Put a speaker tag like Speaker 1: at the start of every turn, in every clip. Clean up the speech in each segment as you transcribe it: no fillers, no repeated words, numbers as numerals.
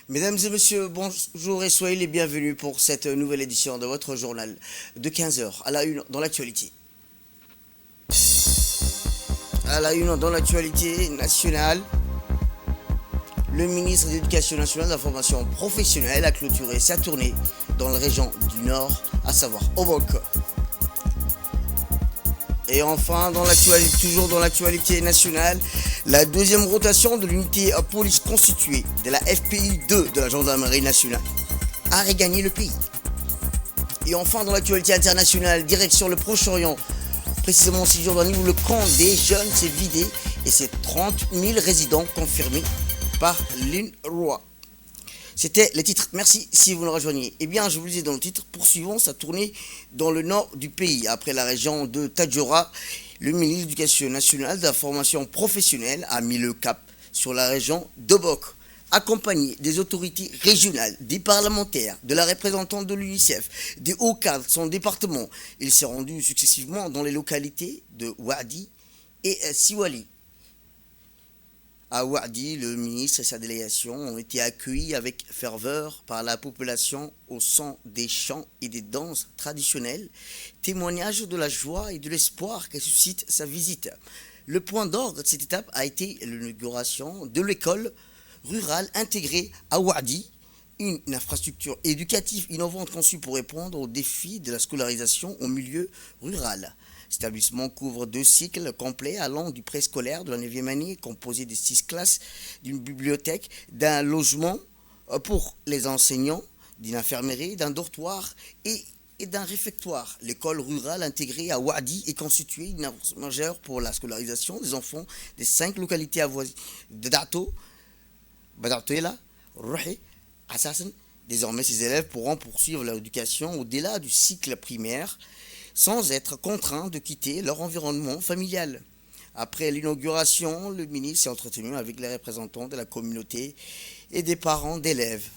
Speaker 1: Mesdames et messieurs, bonjour et soyez les bienvenus pour cette nouvelle édition de votre journal de 15 heures à la une dans l'actualité. À la une dans l'actualité nationale, le ministre de l'Éducation nationale et de la formation professionnelle a clôturé sa tournée dans la région du Nord, à savoir Obok. Et enfin, toujours dans l'actualité nationale, la deuxième rotation de l'unité à police constituée de la FPI 2 de la gendarmerie nationale a regagné le pays. Et enfin, dans l'actualité internationale, direction le Proche-Orient, précisément 6 jours dernier où le camp des jeunes s'est vidé et c'est 30 000 résidents confirmés par l'UNRWA. C'était les titres. Merci si vous nous rejoignez. Eh bien, je vous le disais dans le titre, poursuivons sa tournée dans le nord du pays. Après la région de Tadjoura, le ministre de l'Éducation nationale et de la formation professionnelle a mis le cap sur la région d'Obok. Accompagné des autorités régionales, des parlementaires, de la représentante de l'UNICEF, des hauts cadres de son département, il s'est rendu successivement dans les localités de Ouadi et Siwali. À Ouadi, le ministre et sa délégation ont été accueillis avec ferveur par la population au son des chants et des danses traditionnelles, témoignage de la joie et de l'espoir que suscite sa visite. Le point d'orgue de cette étape a été l'inauguration de l'école rurale intégrée à Ouadi, une infrastructure éducative innovante conçue pour répondre aux défis de la scolarisation au milieu rural. Cet établissement couvre 2 cycles complets allant du préscolaire de la 9e année, composé de 6 classes, d'une bibliothèque, d'un logement pour les enseignants, d'une infirmerie, d'un dortoir et d'un réfectoire. L'école rurale intégrée à Ouadi est constituée d'une avancée majeure pour la scolarisation des enfants des 5 localités avoisinées de Dato, Badartoela, Rouhi, Assassin. Désormais, ces élèves pourront poursuivre leur éducation au-delà du cycle primaire, sans être contraints de quitter leur environnement familial. Après l'inauguration, le ministre s'est entretenu avec les représentants de la communauté et des parents d'élèves.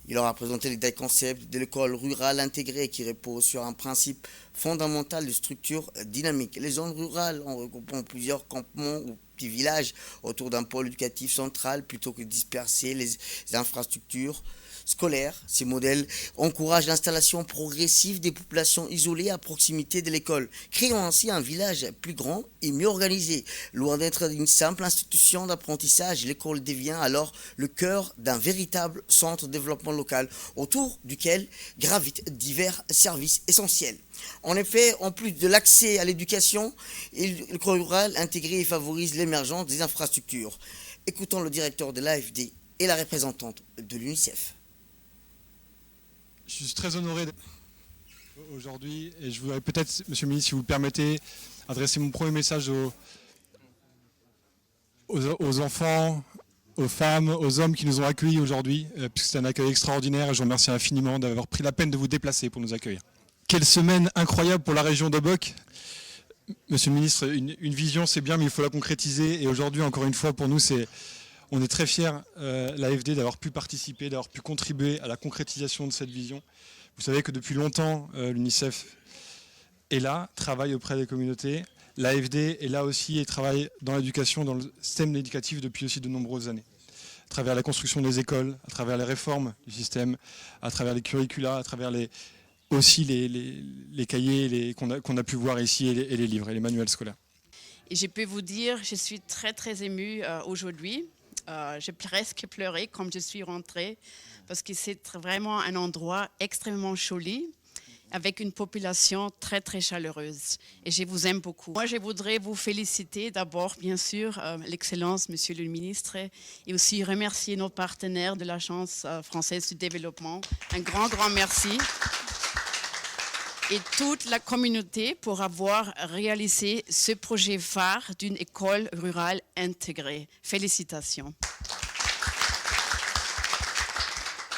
Speaker 1: Il leur a présenté les concepts de l'école rurale intégrée qui repose sur un principe fondamental de structure dynamique. Les zones rurales, en regroupant plusieurs campements ou petits villages autour d'un pôle éducatif central plutôt que de disperser les infrastructures scolaires. Ces modèles encouragent l'installation progressive des populations isolées à proximité de l'école, créant ainsi un village plus grand et mieux organisé. Loin d'être une simple institution d'apprentissage, l'école devient alors le cœur d'un véritable centre de développement local autour duquel gravitent divers services essentiels. En effet, en plus de l'accès à l'éducation, l'école rurale intégrée favorise l'émergence des infrastructures. Écoutons le directeur de l'AFD et la représentante de l'UNICEF.
Speaker 2: Je suis très honoré d'être aujourd'hui et je voudrais peut-être, Monsieur le ministre, si vous le permettez, adresser mon premier message aux enfants, aux femmes, aux hommes qui nous ont accueillis aujourd'hui, puisque c'est un accueil extraordinaire et je vous remercie infiniment d'avoir pris la peine de vous déplacer pour nous accueillir. Quelle semaine incroyable pour la région d'Obok. Monsieur le ministre, une vision c'est bien mais il faut la concrétiser et aujourd'hui encore une fois pour nous on est très fiers, l'AFD, d'avoir pu participer, d'avoir pu contribuer à la concrétisation de cette vision. Vous savez que depuis longtemps, l'UNICEF est là, travaille auprès des communautés. L'AFD est là aussi et travaille dans l'éducation, dans le système éducatif depuis aussi de nombreuses années. À travers la construction des écoles, à travers les réformes du système, à travers les curricula, à travers aussi les cahiers qu'on a pu voir ici et les livres et les manuels scolaires.
Speaker 3: Et je peux vous dire, je suis très très émue aujourd'hui. J'ai presque pleuré quand je suis rentrée parce que c'est vraiment un endroit extrêmement joli avec une population très très chaleureuse et je vous aime beaucoup. Moi je voudrais vous féliciter d'abord bien sûr l'excellence monsieur le ministre et aussi remercier nos partenaires de l'Agence française du développement. Un grand merci. Et toute la communauté pour avoir réalisé ce projet phare d'une école rurale intégrée. Félicitations.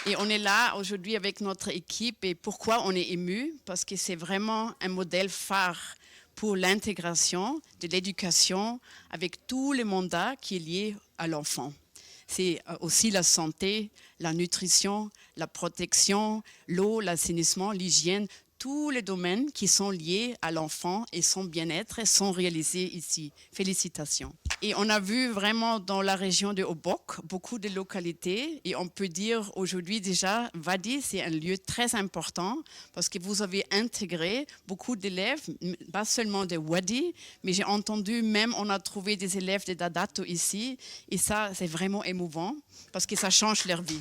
Speaker 3: Et on est là aujourd'hui avec notre équipe. Et pourquoi on est ému? Parce que c'est vraiment un modèle phare pour l'intégration de l'éducation avec tout le mandat qui est lié à l'enfant. C'est aussi la santé, la nutrition, la protection, l'eau, l'assainissement, l'hygiène. tous les domaines qui sont liés à l'enfant et son bien-être sont réalisés ici. Félicitations. Et on a vu vraiment dans la région de Obok beaucoup de localités et on peut dire aujourd'hui déjà, Wadi, c'est un lieu très important parce que vous avez intégré beaucoup d'élèves, pas seulement de Wadi, mais j'ai entendu même, on a trouvé des élèves de Dadato ici et ça, c'est vraiment émouvant parce que ça change leur vie.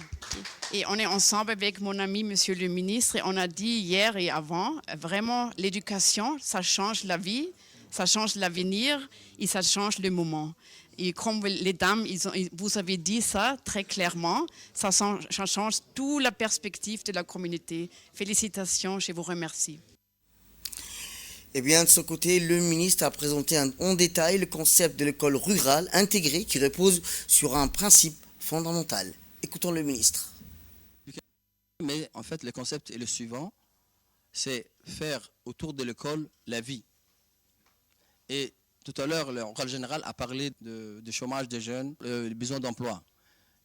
Speaker 3: Et on est ensemble avec mon ami, monsieur le ministre, et on a dit hier et avant, vraiment, l'éducation, ça change la vie, ça change l'avenir et ça change le moment. Et comme les dames, vous avez dit ça très clairement, ça change toute la perspective de la communauté. Félicitations, je vous remercie.
Speaker 1: Eh bien, de son côté, le ministre a présenté en détail le concept de l'école rurale intégrée qui repose sur un principe fondamental. Écoutons le ministre.
Speaker 4: Mais en fait, le concept est le suivant, c'est faire autour de l'école la vie. Et tout à l'heure, le rôle général a parlé du chômage des jeunes, des besoins d'emploi.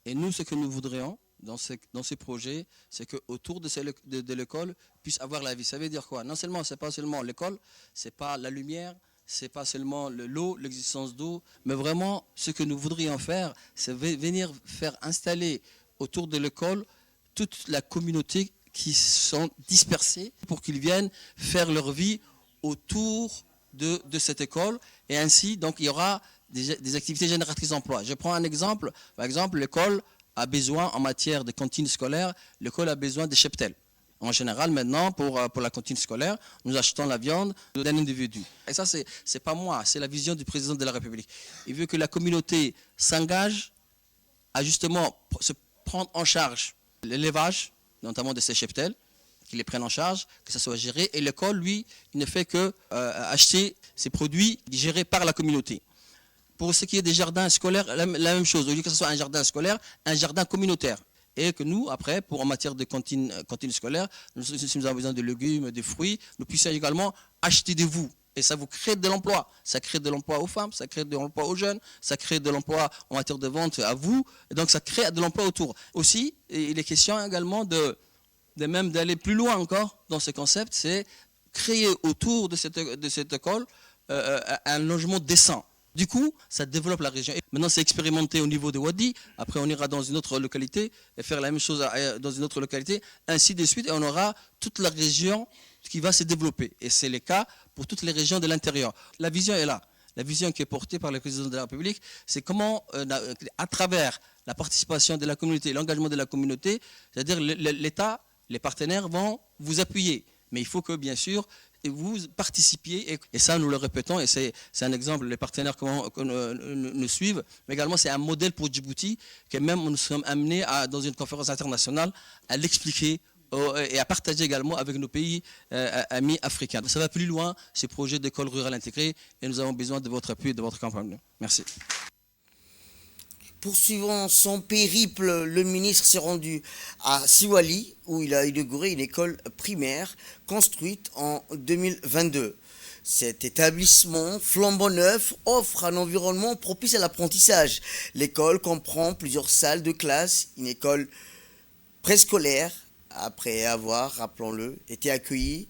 Speaker 4: Et nous, ce que nous voudrions dans ces projets, c'est qu'autour de l'école puisse avoir la vie. Ça veut dire quoi? Non seulement, c'est pas seulement l'école, c'est pas la lumière, c'est pas seulement l'eau, l'existence d'eau, mais vraiment, ce que nous voudrions faire, c'est venir faire installer autour de l'école toute la communauté qui sont dispersés pour qu'ils viennent faire leur vie autour de cette école. Et ainsi, donc, il y aura des activités génératrices d'emploi. Je prends un exemple. Par exemple, l'école a besoin, en matière de cantine scolaire, l'école a besoin de cheptels. En général, maintenant, pour la cantine scolaire, nous achetons la viande d'un individu. Et ça, c'est pas moi, c'est la vision du président de la République. Il veut que la communauté s'engage à justement se prendre en charge l'élevage, notamment de ces cheptels, qu'ils les prennent en charge, que ça soit géré. Et l'école, lui, il ne fait que acheter ces produits gérés par la communauté. Pour ce qui est des jardins scolaires, la même chose. Au lieu que ce soit un jardin scolaire, un jardin communautaire. Et que nous, après, en matière de cantine scolaire, si nous avons besoin de légumes, de fruits, nous puissions également acheter de vous. Et ça vous crée de l'emploi. Ça crée de l'emploi aux femmes, ça crée de l'emploi aux jeunes, ça crée de l'emploi en matière de vente à vous. Et donc ça crée de l'emploi autour. Aussi, il est question également même d'aller plus loin encore dans ce concept, c'est créer autour de cette école un logement décent. Du coup, ça développe la région. Et maintenant, c'est expérimenté au niveau de Wadi. Après, on ira dans une autre localité et faire la même chose dans une autre localité, ainsi de suite. Et on aura toute la région qui va se développer. Et c'est le cas pour toutes les régions de l'intérieur. La vision est là. La vision qui est portée par le président de la République, c'est comment, à travers la participation de la communauté, l'engagement de la communauté, c'est-à-dire l'État, les partenaires vont vous appuyer. Mais il faut que, bien sûr, vous participiez, et ça nous le répétons, et c'est un exemple, les partenaires que nous suivent, mais également c'est un modèle pour Djibouti, que même nous sommes amenés, dans une conférence internationale, à l'expliquer et à partager également avec nos pays amis africains. Ça va plus loin, ces projets d'école rurale intégrée, et nous avons besoin de votre appui et de votre campagne. Merci.
Speaker 1: Poursuivant son périple, le ministre s'est rendu à Siwali, où il a inauguré une école primaire construite en 2022. Cet établissement flambant neuf offre un environnement propice à l'apprentissage. L'école comprend plusieurs salles de classe, une école préscolaire, après avoir, rappelons-le, été accueillie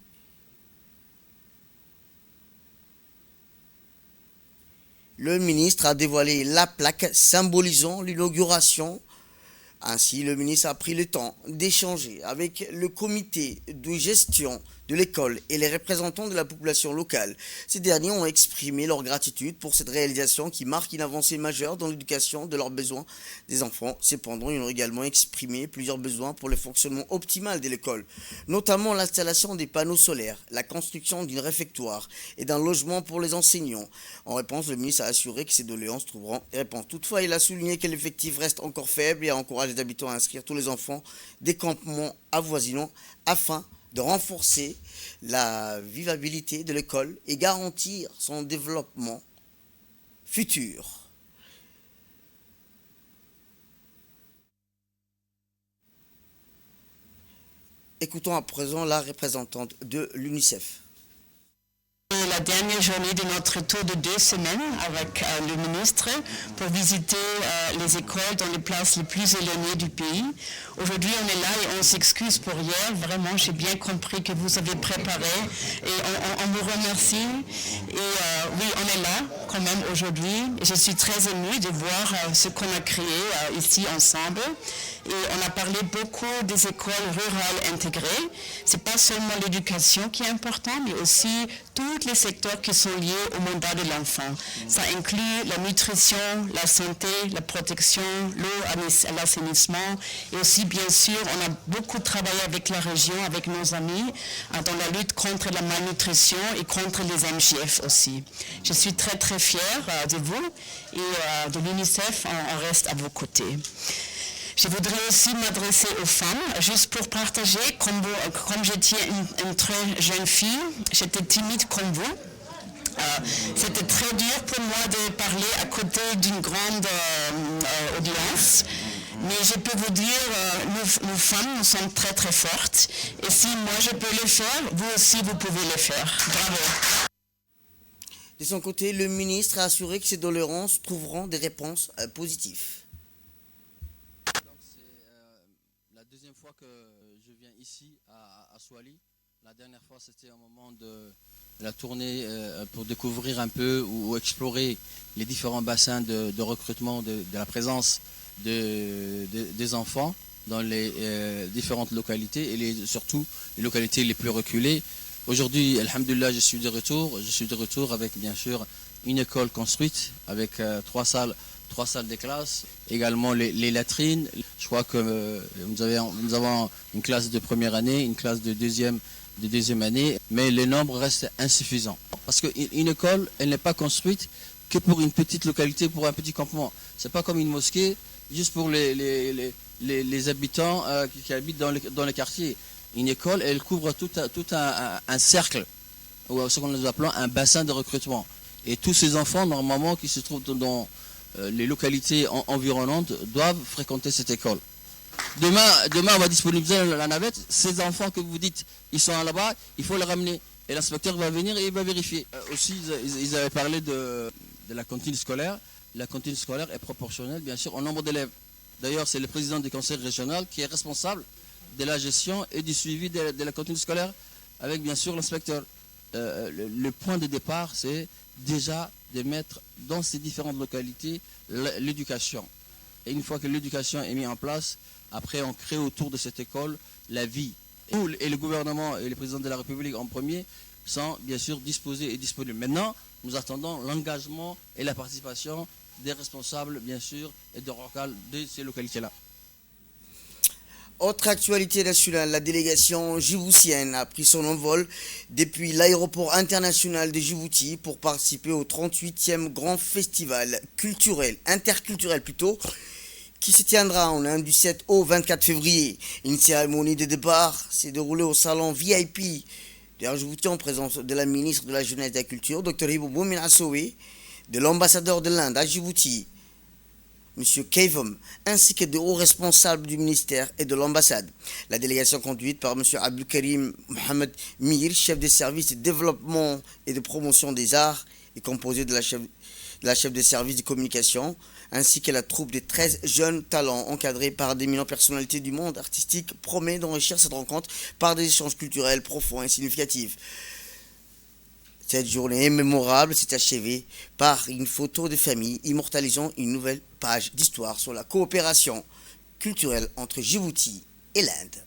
Speaker 1: Le ministre a dévoilé la plaque symbolisant l'inauguration. Ainsi, le ministre a pris le temps d'échanger avec le comité de gestion de l'école et les représentants de la population locale. Ces derniers ont exprimé leur gratitude pour cette réalisation qui marque une avancée majeure dans l'éducation de leurs besoins des enfants. Cependant, ils ont également exprimé plusieurs besoins pour le fonctionnement optimal de l'école, notamment l'installation des panneaux solaires, la construction d'une réfectoire et d'un logement pour les enseignants. En réponse, le ministre a assuré que ces doléances trouveront réponse. Toutefois, il a souligné que l'effectif reste encore faible et a encouragé les habitants à inscrire tous les enfants des campements avoisinants afin de renforcer la vivabilité de l'école et garantir son développement futur. Écoutons à présent la représentante de l'UNICEF.
Speaker 5: La dernière journée de notre tour de 2 semaines avec le ministre pour visiter les écoles dans les places les plus éloignées du pays Aujourd'hui, on est là et on s'excuse pour hier. Vraiment, j'ai bien compris que vous avez préparé et on vous remercie. Et oui, on est là quand même aujourd'hui. Et je suis très émue de voir ce qu'on a créé ici ensemble. Et on a parlé beaucoup des écoles rurales intégrées. C'est pas seulement l'éducation qui est importante, mais aussi tous les secteurs qui sont liés au mandat de l'enfant. Ça inclut la nutrition, la santé, la protection, l'eau, l'assainissement. Et aussi, bien sûr, on a beaucoup travaillé avec la région, avec nos amis, dans la lutte contre la malnutrition et contre les MJF aussi. Je suis très, très fière de vous et de l'UNICEF. On reste à vos côtés. Je voudrais aussi m'adresser aux femmes, juste pour partager, comme j'étais une très jeune fille, j'étais timide comme vous. C'était très dur pour moi de parler à côté d'une grande audience. Mais je peux vous dire, nous femmes, nous sommes très très fortes. Et si moi je peux le faire, vous aussi vous pouvez le faire. Bravo.
Speaker 1: De son côté, le ministre a assuré que ces doléances trouveront des réponses positives.
Speaker 4: Donc c'est la deuxième fois que je viens ici à Swali. La dernière fois c'était au moment de la tournée pour découvrir un peu ou explorer les différents bassins de recrutement de la présence des enfants dans les différentes localités et surtout les localités les plus reculées. Aujourd'hui, alhamdoulilah, je suis de retour avec bien sûr une école construite avec trois salles de classe, également les latrines. Je crois que nous avons une classe de première année, une classe de deuxième année, mais les nombres restent insuffisants. Parce qu'une école, elle n'est pas construite que pour une petite localité, pour un petit campement. C'est pas comme une mosquée, juste pour les habitants qui habitent dans les quartiers. Une école, elle couvre tout un cercle, ou ce qu'on nous appelons un bassin de recrutement. Et tous ces enfants, normalement, qui se trouvent dans les localités environnantes, doivent fréquenter cette école. Demain, on va disponibiliser la navette. Ces enfants que vous dites, ils sont là-bas, il faut les ramener. Et l'inspecteur va venir et il va vérifier. Aussi, ils avaient parlé de la cantine scolaire. La cantine scolaire est proportionnelle, bien sûr, au nombre d'élèves. D'ailleurs, c'est le président du conseil régional qui est responsable de la gestion et du suivi de la cantine scolaire, avec bien sûr l'inspecteur. Le point de départ, c'est déjà de mettre dans ces différentes localités l'éducation. Et une fois que l'éducation est mise en place, après on crée autour de cette école la vie. Et le gouvernement et le président de la République en premier sont bien sûr disposés et disponibles. Maintenant, nous attendons l'engagement et la participation des responsables, bien sûr, et de locales de ces localités-là.
Speaker 1: Autre actualité nationale, la délégation djiboutienne a pris son envol depuis l'aéroport international de Djibouti pour participer au 38e grand festival interculturel qui se tiendra en Inde du 7 au 24 février. Une cérémonie de départ s'est déroulée au salon VIP de Djibouti en présence de la ministre de la Jeunesse et de la Culture, Dr Hibo Boumin Assoué, de l'ambassadeur de l'Inde à Djibouti, M. Keivom, ainsi que de hauts responsables du ministère et de l'ambassade. La délégation conduite par M. Abdelkarim Mohamed Mir, chef des services de développement et de promotion des arts, est composée de la chef des services de communication, ainsi que la troupe de 13 jeunes talents encadrés par d'éminentes personnalités du monde artistique, promet d'enrichir cette rencontre par des échanges culturels profonds et significatifs. Cette journée mémorable s'est achevée par une photo de famille immortalisant une nouvelle page d'histoire sur la coopération culturelle entre Djibouti et l'Inde.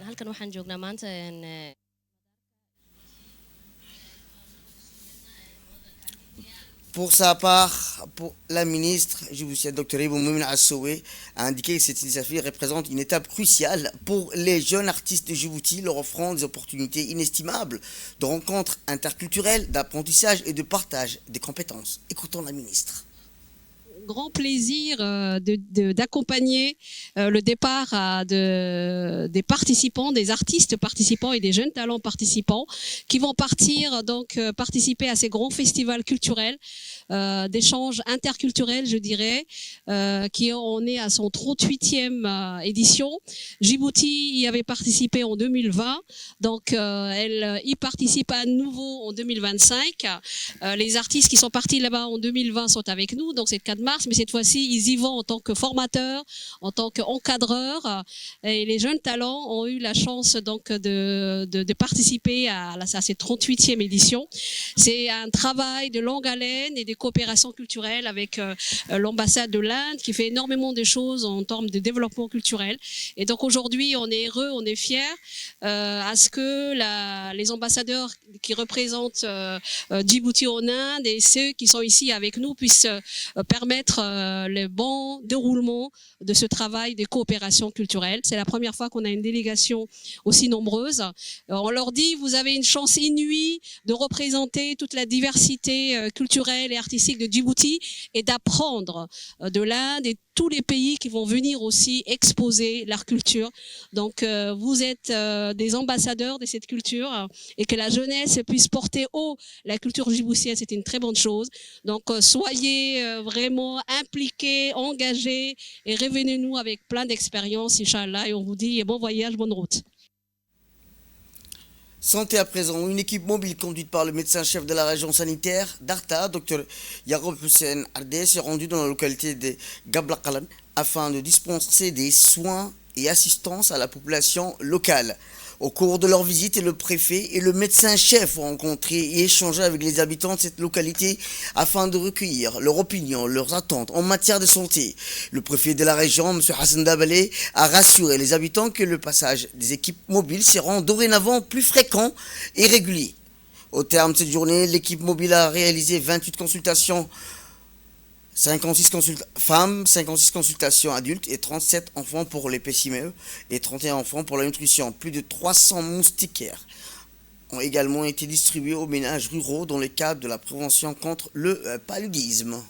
Speaker 6: halkan waxaan joognaa maanta
Speaker 1: Pour sa part, la ministre djiboutienne Dr Hibo Boumin Assoué a indiqué que cette initiative représente une étape cruciale pour les jeunes artistes de Djibouti, leur offrant des opportunités inestimables de rencontres interculturelles, d'apprentissage et de partage des compétences. Écoutons la ministre.
Speaker 7: grand plaisir d'accompagner le départ des participants, des artistes participants et des jeunes talents participants qui vont partir donc participer à ces grands festivals culturels, d'échanges interculturels, je dirais, qui on est à son 38e édition. Djibouti y avait participé en 2020, donc elle y participe à nouveau en 2025. Les artistes qui sont partis là-bas en 2020 sont avec nous, donc c'est le 4 mars, mais cette fois-ci, ils y vont en tant que formateurs, en tant qu'encadreurs, et les jeunes talents ont eu la chance donc de participer à cette 38e édition. C'est un travail de longue haleine et des coopérations culturelles avec l'ambassade de l'Inde qui fait énormément de choses en termes de développement culturel. Et donc aujourd'hui, on est heureux, on est fiers à ce que les ambassadeurs qui représentent Djibouti en Inde et ceux qui sont ici avec nous puissent permettre le bon déroulement de ce travail de coopération culturelle. C'est la première fois qu'on a une délégation aussi nombreuse. On leur dit, vous avez une chance inouïe de représenter toute la diversité culturelle et artistique de Djibouti et d'apprendre de l'Inde et tous les pays qui vont venir aussi exposer leur culture. Donc vous êtes des ambassadeurs de cette culture et que la jeunesse puisse porter haut la culture djiboutienne, c'est une très bonne chose. Donc soyez vraiment impliqués, engagés et revenez-nous avec plein d'expériences, Inch'Allah, et on vous dit bon voyage, bonne route.
Speaker 1: Santé à présent, une équipe mobile conduite par le médecin-chef de la région sanitaire d'Arta, Dr Yaroub Hussein Ardès, est rendue dans la localité de Gablakalan afin de dispenser des soins et assistance à la population locale. Au cours de leur visite, le préfet et le médecin-chef ont rencontré et échangé avec les habitants de cette localité afin de recueillir leurs opinions, leurs attentes en matière de santé. Le préfet de la région, M. Hassan Dabalé, a rassuré les habitants que le passage des équipes mobiles sera dorénavant plus fréquent et régulier. Au terme de cette journée, l'équipe mobile a réalisé 28 consultations 56 femmes, 56 consultations adultes et 37 enfants pour les PCME et 31 enfants pour la nutrition. Plus de 300 moustiquaires ont également été distribués aux ménages ruraux dans le cadre de la prévention contre le paludisme.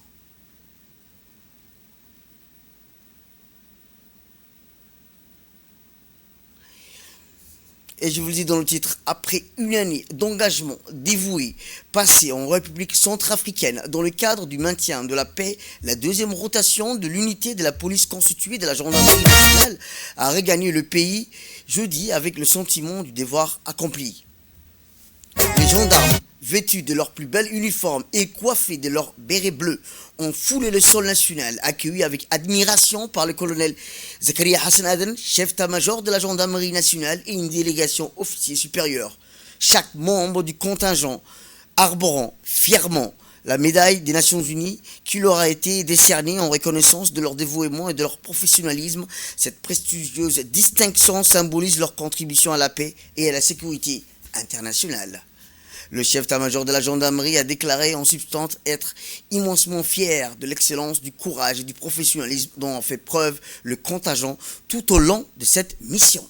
Speaker 1: Et je vous le dis dans le titre, après une année d'engagement dévoué passé en République centrafricaine dans le cadre du maintien de la paix, la deuxième rotation de l'unité de la police constituée de la gendarmerie nationale a regagné le pays jeudi avec le sentiment du devoir accompli. Les gendarmes, vêtus de leur plus bel uniforme et coiffés de leur béret bleu, ont foulé le sol national, accueillis avec admiration par le colonel Zakaria Hassan Aden, chef d'état-major de la gendarmerie nationale et une délégation officier supérieure. Chaque membre du contingent arborant fièrement la médaille des Nations Unies qui leur a été décernée en reconnaissance de leur dévouement et de leur professionnalisme. Cette prestigieuse distinction symbolise leur contribution à la paix et à la sécurité internationale. Le chef d'état-major de la gendarmerie a déclaré en substance être immensement fier de l'excellence, du courage et du professionnalisme dont a fait preuve le contingent tout au long de cette mission.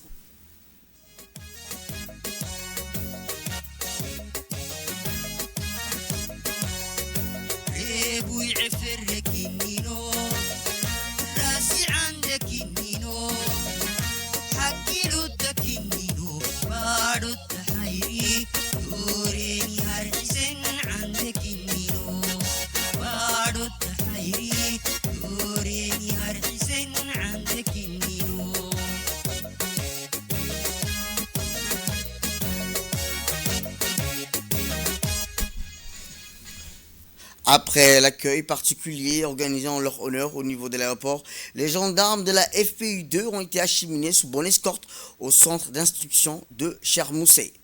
Speaker 1: Après l'accueil particulier organisé en leur honneur au niveau de l'aéroport, les gendarmes de la FPU2 ont été acheminés sous bonne escorte au centre d'instruction de Chermoussé.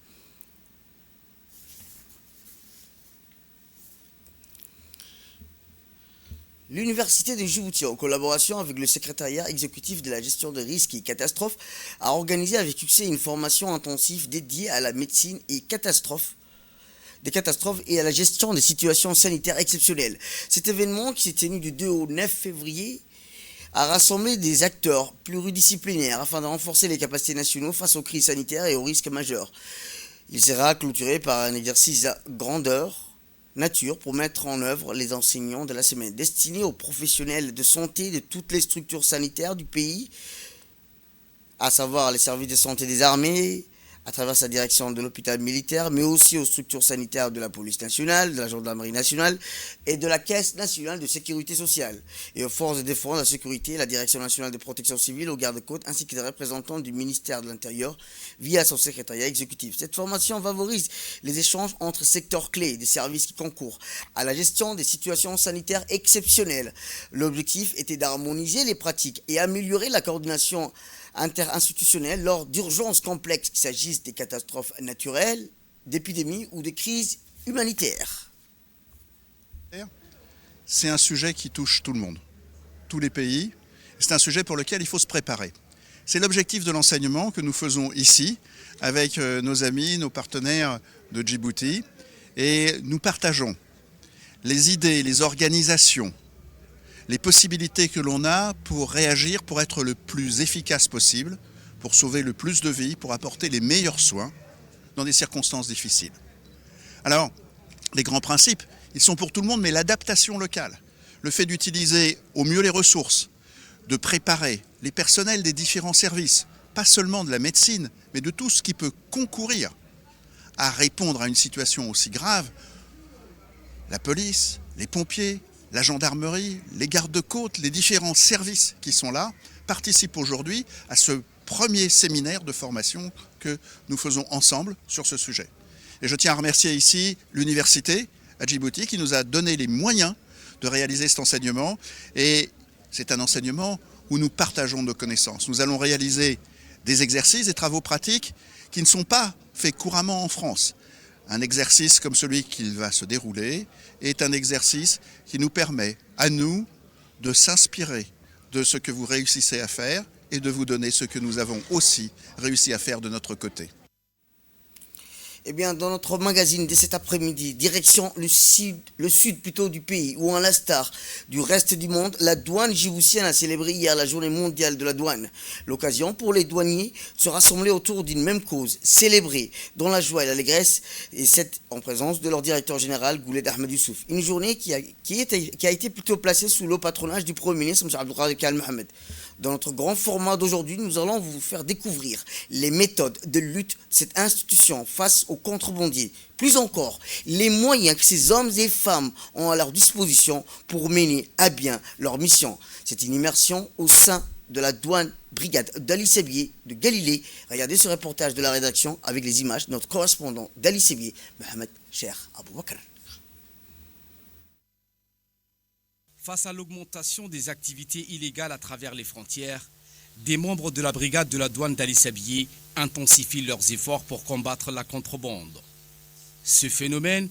Speaker 1: L'Université de Djibouti, en collaboration avec le secrétariat exécutif de la gestion de risques et catastrophes, a organisé avec succès une formation intensive dédiée à la médecine et des catastrophes et à la gestion des situations sanitaires exceptionnelles. Cet événement, qui s'est tenu du 2 au 9 février, a rassemblé des acteurs pluridisciplinaires afin de renforcer les capacités nationaux face aux crises sanitaires et aux risques majeurs. Il sera clôturé par un exercice à grandeur nature pour mettre en œuvre les enseignants de la semaine, destinés aux professionnels de santé de toutes les structures sanitaires du pays, à savoir les services de santé des armées, à travers sa direction de l'hôpital militaire, mais aussi aux structures sanitaires de la police nationale, de la gendarmerie nationale et de la Caisse nationale de sécurité sociale, et aux forces de défense, de la sécurité, la direction nationale de protection civile, aux gardes-côtes, ainsi que des représentants du ministère de l'Intérieur via son secrétariat exécutif. Cette formation favorise les échanges entre secteurs clés des services qui concourent à la gestion des situations sanitaires exceptionnelles. L'objectif était d'harmoniser les pratiques et améliorer la coordination interinstitutionnelle lors d'urgences complexes, qu'il s'agisse des catastrophes naturelles, d'épidémies ou de crises humanitaires.
Speaker 8: C'est un sujet qui touche tout le monde, tous les pays. C'est un sujet pour lequel il faut se préparer. C'est l'objectif de l'enseignement que nous faisons ici avec nos amis, nos partenaires de Djibouti, et nous partageons les idées, les organisations, les possibilités que l'on a pour réagir, pour être le plus efficace possible, pour sauver le plus de vies, pour apporter les meilleurs soins dans des circonstances difficiles. Alors, les grands principes, ils sont pour tout le monde, mais l'adaptation locale, le fait d'utiliser au mieux les ressources, de préparer les personnels des différents services, pas seulement de la médecine, mais de tout ce qui peut concourir à répondre à une situation aussi grave, la police, les pompiers, la gendarmerie, les gardes-côtes, les différents services qui sont là, participent aujourd'hui à ce premier séminaire de formation que nous faisons ensemble sur ce sujet. Et je tiens à remercier ici l'université à Djibouti qui nous a donné les moyens de réaliser cet enseignement. Et c'est un enseignement où nous partageons nos connaissances. Nous allons réaliser des exercices, des travaux pratiques qui ne sont pas faits couramment en France. Un exercice comme celui qui va se dérouler est un exercice qui nous permet, à nous, de s'inspirer de ce que vous réussissez à faire et de vous donner ce que nous avons aussi réussi à faire de notre côté.
Speaker 1: Eh bien, dans notre magazine dès cet après-midi, direction le sud plutôt du pays, où en l'instar du reste du monde, la douane djiboutienne a célébré hier la journée mondiale de la douane. L'occasion pour les douaniers de se rassembler autour d'une même cause, célébrer dans la joie et l'allégresse, et cette en présence de leur directeur général, Gouled Ahmed Youssouf. Une journée qui a été plutôt placée sous le patronage du Premier ministre, M. Abdelkader Kal Mohamed. Dans notre grand format d'aujourd'hui, nous allons vous faire découvrir les méthodes de lutte de cette institution face aux contrebandiers. Plus encore, les moyens que ces hommes et femmes ont à leur disposition pour mener à bien leur mission. C'est une immersion au sein de la douane brigade d'Ali Sebier de Galilée. Regardez ce reportage de la rédaction avec les images de notre correspondant d'Ali Sebier, Mohamed Cheikh Aboubakar.
Speaker 9: Face à l'augmentation des activités illégales à travers les frontières, des membres de la brigade de la douane d'Ali Sebier intensifient leurs efforts pour combattre la contrebande. Ce phénomène,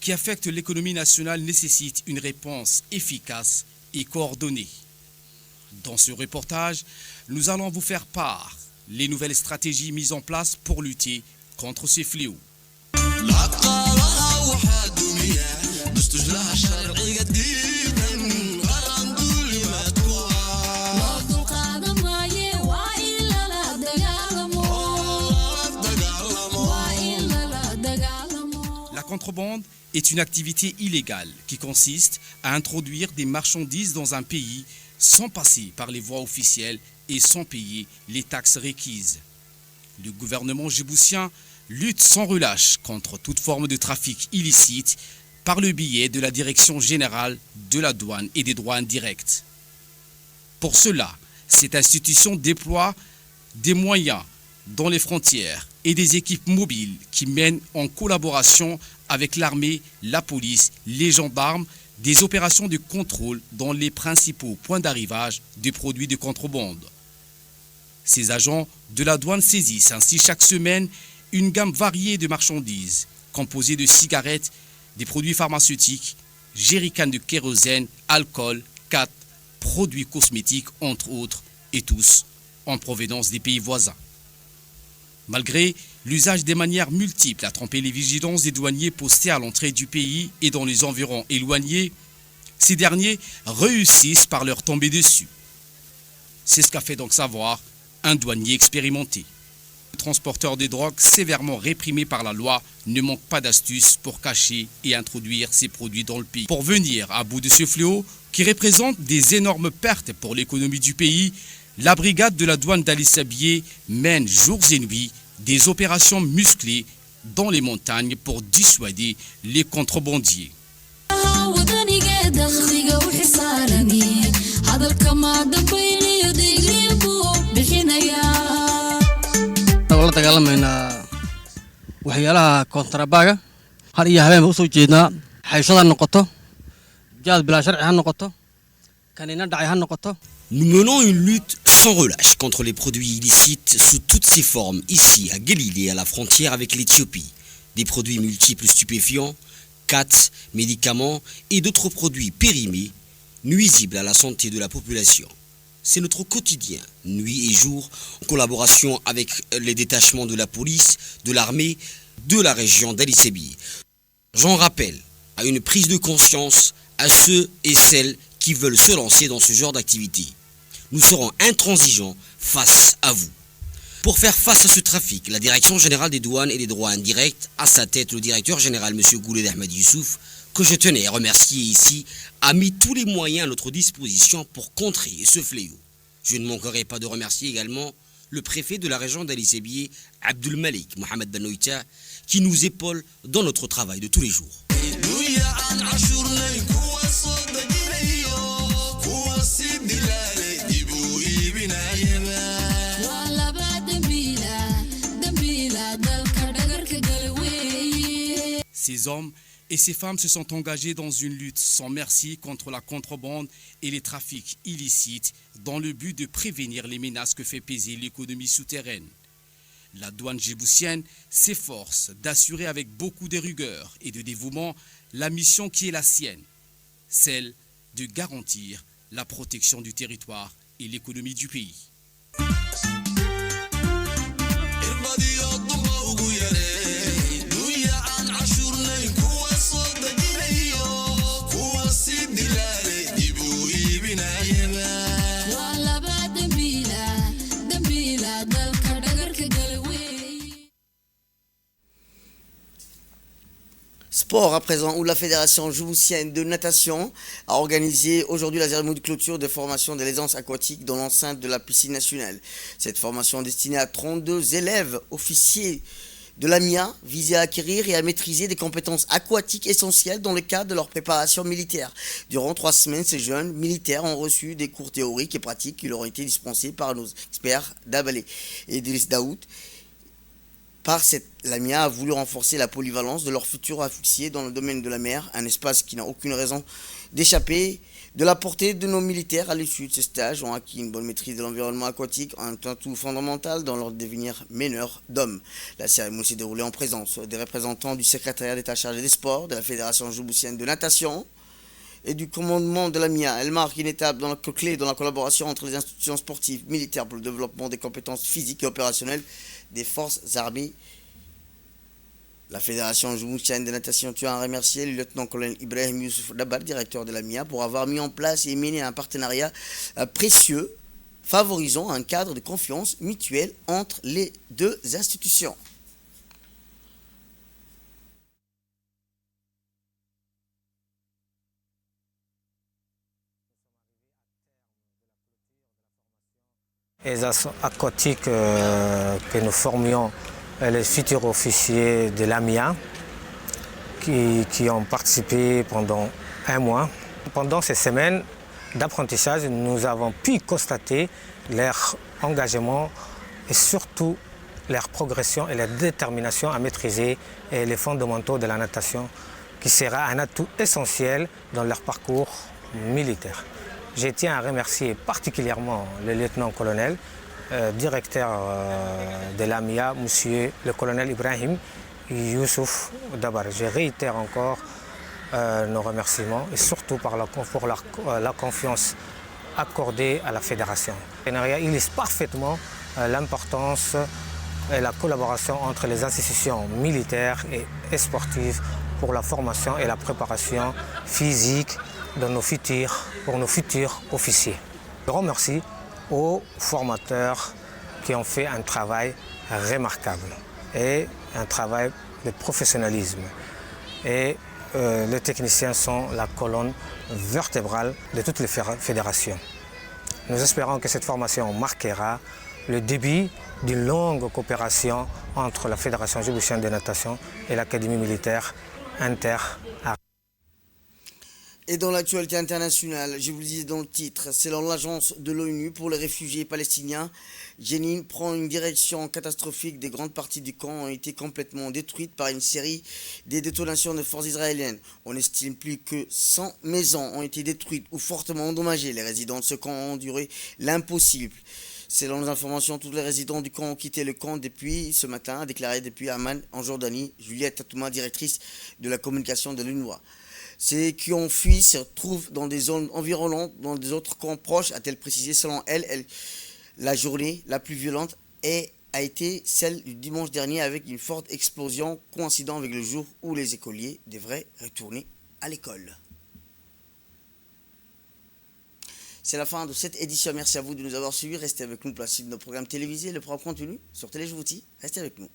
Speaker 9: qui affecte l'économie nationale, nécessite une réponse efficace et coordonnée. Dans ce reportage, nous allons vous faire part des nouvelles stratégies mises en place pour lutter contre ces fléaux. La contrebande est une activité illégale qui consiste à introduire des marchandises dans un pays sans passer par les voies officielles et sans payer les taxes requises. Le gouvernement djiboutien lutte sans relâche contre toute forme de trafic illicite par le biais de la Direction générale de la douane et des droits indirects. Pour cela, cette institution déploie des moyens dans les frontières et des équipes mobiles qui mènent en collaboration avec l'armée, la police, les gendarmes, des opérations de contrôle dans les principaux points d'arrivage des produits de contrebande. Ces agents de la douane saisissent ainsi chaque semaine une gamme variée de marchandises composées de cigarettes, des produits pharmaceutiques, jerrycans de kérosène, alcool, cat, produits cosmétiques entre autres, et tous en provenance des pays voisins. Malgré l'usage des manières multiples à tromper les vigilances des douaniers postés à l'entrée du pays et dans les environs éloignés, ces derniers réussissent par leur tomber dessus. C'est ce qu'a fait donc savoir un douanier expérimenté. Les transporteurs de drogue sévèrement réprimés par la loi ne manquent pas d'astuces pour cacher et introduire ces produits dans le pays. Pour venir à bout de ce fléau qui représente des énormes pertes pour l'économie du pays, la brigade de la douane d'Ali Sabié mène jours et nuits des opérations musclées dans les montagnes pour dissuader les contrebandiers.
Speaker 4: la dagaalamayna waxyaalaha kontrabaga har iyo habeen u soo jeednaa xayshada noqoto jaad bila sharci ha noqoto kanina dhacay ha noqoto.
Speaker 10: Nous menons une lutte sans relâche contre les produits illicites sous toutes ses formes ici à Guelilé, à la frontière avec l'Éthiopie. Des produits multiples stupéfiants, khat, médicaments et d'autres produits périmés, nuisibles à la santé de la population. C'est notre quotidien, nuit et jour, en collaboration avec les détachements de la police, de l'armée, de la région d'Ali Sabié. J'en rappelle à une prise de conscience à ceux et celles qui veulent se lancer dans ce genre d'activité. Nous serons intransigeants face à vous. Pour faire face à ce trafic, la Direction générale des douanes et des droits indirects, à sa tête le directeur général M. Gouled Ahmed Youssouf, que je tenais à remercier ici, a mis tous les moyens à notre disposition pour contrer ce fléau. Je ne manquerai pas de remercier également le préfet de la région d'Ali Sabié, Abdul Malik Mohamed Banoïta, qui nous épaule dans notre travail de tous les jours.
Speaker 9: Ces hommes et ces femmes se sont engagés dans une lutte sans merci contre la contrebande et les trafics illicites dans le but de prévenir les menaces que fait peser l'économie souterraine. La douane djiboutienne s'efforce d'assurer avec beaucoup de rigueur et de dévouement la mission qui est la sienne, celle de garantir la protection du territoire et l'économie du pays.
Speaker 1: Sport à présent, où la Fédération djiboutienne de natation a organisé aujourd'hui la cérémonie de clôture de formation de l'aisance aquatique dans l'enceinte de la piscine nationale. Cette formation destinée à 32 élèves officiers de l'AMIA visait à acquérir et à maîtriser des compétences aquatiques essentielles dans le cadre de leur préparation militaire. Durant 3 semaines, ces jeunes militaires ont reçu des cours théoriques et pratiques qui leur ont été dispensés par nos experts d'Abalé et d'Idriss Daoud. Par cette, l'AMIA a voulu renforcer la polyvalence de leurs futurs officiers dans le domaine de la mer, un espace qui n'a aucune raison d'échapper de la portée de nos militaires. À l'issue de ce stage, ont acquis une bonne maîtrise de l'environnement aquatique, un atout fondamental dans leur devenir meneur d'hommes. La cérémonie s'est déroulée en présence des représentants du secrétariat d'État chargé des sports, de la Fédération djiboutienne de natation et du commandement de l'AMIA. Elle marque une étape clé dans la collaboration entre les institutions sportives militaires pour le développement des compétences physiques et opérationnelles des forces armées. La Fédération djiboutienne de natation tient à remercier le lieutenant-colonel Ibrahim Youssouf Dabar, directeur de l'AMIA, pour avoir mis en place et mené un partenariat précieux, favorisant un cadre de confiance mutuelle entre les deux institutions.
Speaker 11: Les aquatiques que nous formions les futurs officiers de l'AMIA qui ont participé pendant 1 mois. Pendant ces semaines d'apprentissage, nous avons pu constater leur engagement et surtout leur progression et leur détermination à maîtriser les fondamentaux de la natation qui sera un atout essentiel dans leur parcours militaire. Je tiens à remercier particulièrement le lieutenant-colonel, directeur de l'AMIA, monsieur le colonel Ibrahim Youssouf Dabar. Je réitère encore nos remerciements et surtout pour la confiance accordée à la fédération. Il illustre parfaitement l'importance et la collaboration entre les institutions militaires et sportives pour la formation et la préparation physique pour nos futurs officiers. Je remercie aux formateurs qui ont fait un travail remarquable et un travail de professionnalisme. Et les techniciens sont la colonne vertébrale de toutes les fédérations. Nous espérons que cette formation marquera le début d'une longue coopération entre la Fédération djiboutienne de natation et l'Académie militaire inter-armée.
Speaker 1: Et dans l'actualité internationale, je vous le disais dans le titre, selon l'agence de l'ONU pour les réfugiés palestiniens, Jenin prend une direction catastrophique. Des grandes parties du camp ont été complètement détruites par une série de détonations de forces israéliennes. On estime plus que 100 maisons ont été détruites ou fortement endommagées. Les résidents de ce camp ont enduré l'impossible. Selon les informations, tous les résidents du camp ont quitté le camp depuis ce matin, a déclaré depuis Amman en Jordanie, Juliette Tatouma, directrice de la communication de l'UNRWA. Ceux qui ont fui se trouvent dans des zones environnantes, dans des autres camps proches, a-t-elle précisé. Selon elle, la journée la plus violente a été celle du dimanche dernier avec une forte explosion coïncidant avec le jour où les écoliers devraient retourner à l'école. C'est la fin de cette édition. Merci à vous de nous avoir suivis. Restez avec nous pour la suite de nos programmes télévisés. Le programme continue sur Télé Djibouti. Restez avec nous.